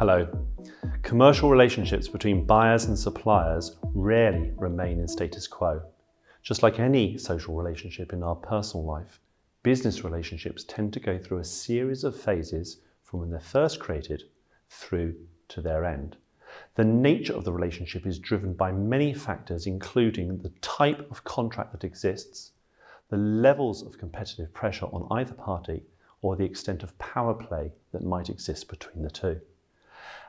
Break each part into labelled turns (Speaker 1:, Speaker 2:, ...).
Speaker 1: Hello. Commercial relationships between buyers and suppliers rarely remain in status quo. Just like any social relationship in our personal life, business relationships tend to go through a series of phases from when they're first created through to their end. The nature of the relationship is driven by many factors, including the type of contract that exists, the levels of competitive pressure on either party, or the extent of power play that might exist between the two.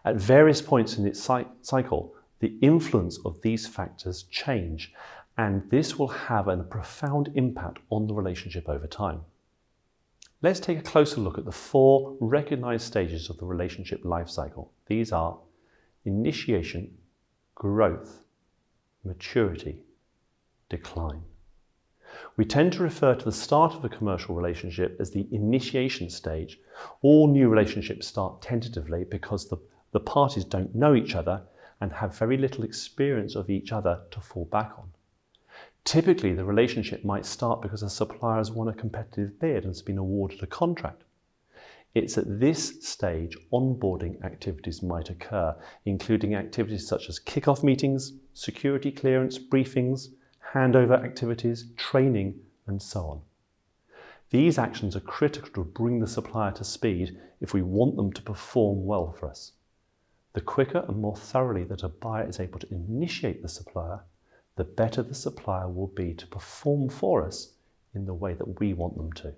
Speaker 1: At various points in its cycle, the influence of these factors change, and this will have a profound impact on the relationship over time. Let's take a closer look at the 4 recognized stages of the relationship life cycle. These are initiation, growth, maturity, decline. We tend to refer to the start of a commercial relationship as the initiation stage. All new relationships start tentatively because the parties don't know each other and have very little experience of each other to fall back on. Typically, the relationship might start because a supplier has won a competitive bid and has been awarded a contract. It's at this stage onboarding activities might occur, including activities such as kick-off meetings, security clearance, briefings, handover activities, training, and so on. These actions are critical to bring the supplier to speed if we want them to perform well for us. The quicker and more thoroughly that a buyer is able to initiate the supplier, the better the supplier will be to perform for us in the way that we want them to.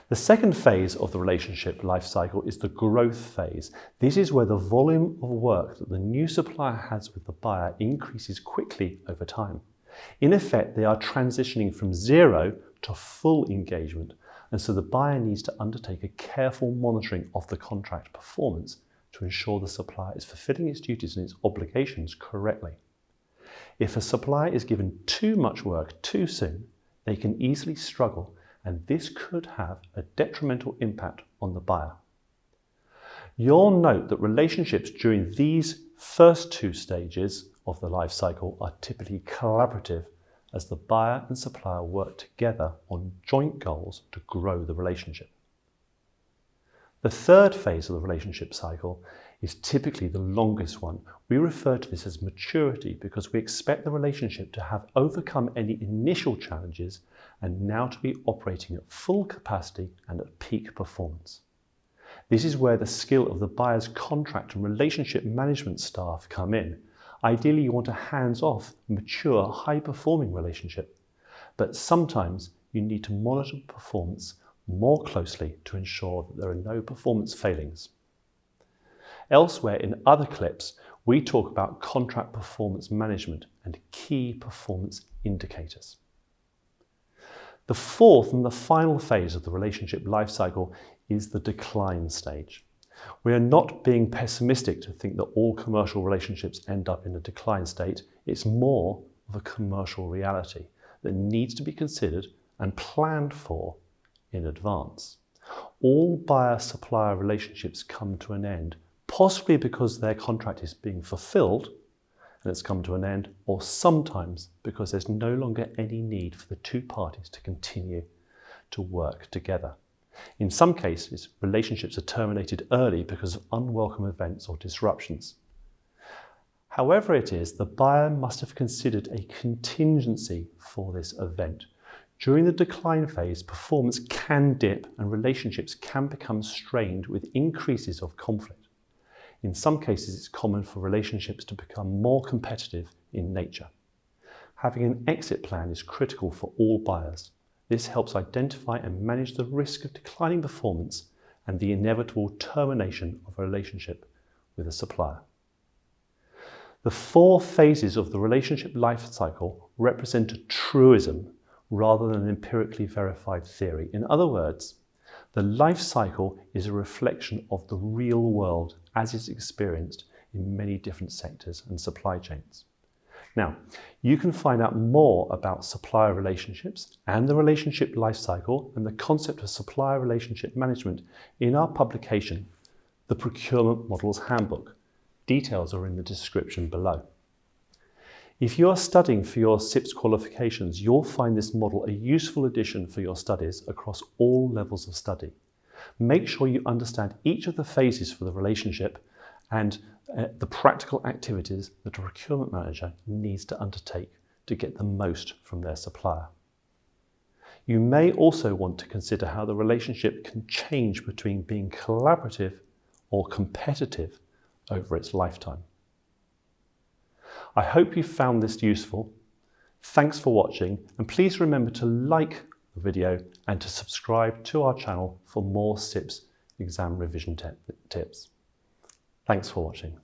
Speaker 1: The second phase of the relationship life cycle is the growth phase. This is where the volume of work that the new supplier has with the buyer increases quickly over time. In effect, they are transitioning from zero to full engagement, and so the buyer needs to undertake a careful monitoring of the contract performance to ensure the supplier is fulfilling its duties and its obligations correctly. If a supplier is given too much work too soon, they can easily struggle, and this could have a detrimental impact on the buyer. You'll note that relationships during these first 2 stages of the life cycle are typically collaborative, as the buyer and supplier work together on joint goals to grow the relationship. The third phase of the relationship cycle is typically the longest one. We refer to this as maturity because we expect the relationship to have overcome any initial challenges and now to be operating at full capacity and at peak performance. This is where the skill of the buyer's contract and relationship management staff come in. Ideally, you want a hands-off, mature, high-performing relationship, but sometimes you need to monitor performance more closely to ensure that there are no performance failings. Elsewhere in other clips, we talk about contract performance management and key performance indicators. The fourth and the final phase of the relationship life cycle is the decline stage. We are not being pessimistic to think that all commercial relationships end up in a decline state. It's more of a commercial reality that needs to be considered and planned for in advance. All buyer-supplier relationships come to an end, possibly because their contract is being fulfilled and it's come to an end, or sometimes because there's no longer any need for the 2 parties to continue to work together. In some cases, relationships are terminated early because of unwelcome events or disruptions. However it is, the buyer must have considered a contingency for this event. During the decline phase, performance can dip and relationships can become strained with increases of conflict. In some cases, it's common for relationships to become more competitive in nature. Having an exit plan is critical for all buyers. This helps identify and manage the risk of declining performance and the inevitable termination of a relationship with a supplier. The 4 phases of the relationship life cycle represent a truism rather than an empirically verified theory. In other words, the life cycle is a reflection of the real world as it's experienced in many different sectors and supply chains. Now, you can find out more about supplier relationships and the relationship life cycle and the concept of supplier relationship management in our publication, The Procurement Models Handbook. Details are in the description below. If you are studying for your CIPS qualifications, you'll find this model a useful addition for your studies across all levels of study. Make sure you understand each of the phases for the relationship and the practical activities that a procurement manager needs to undertake to get the most from their supplier. You may also want to consider how the relationship can change between being collaborative or competitive over its lifetime. I hope you found this useful. Thanks for watching, and please remember to like the video and to subscribe to our channel for more CIPS exam revision tips. Thanks for watching.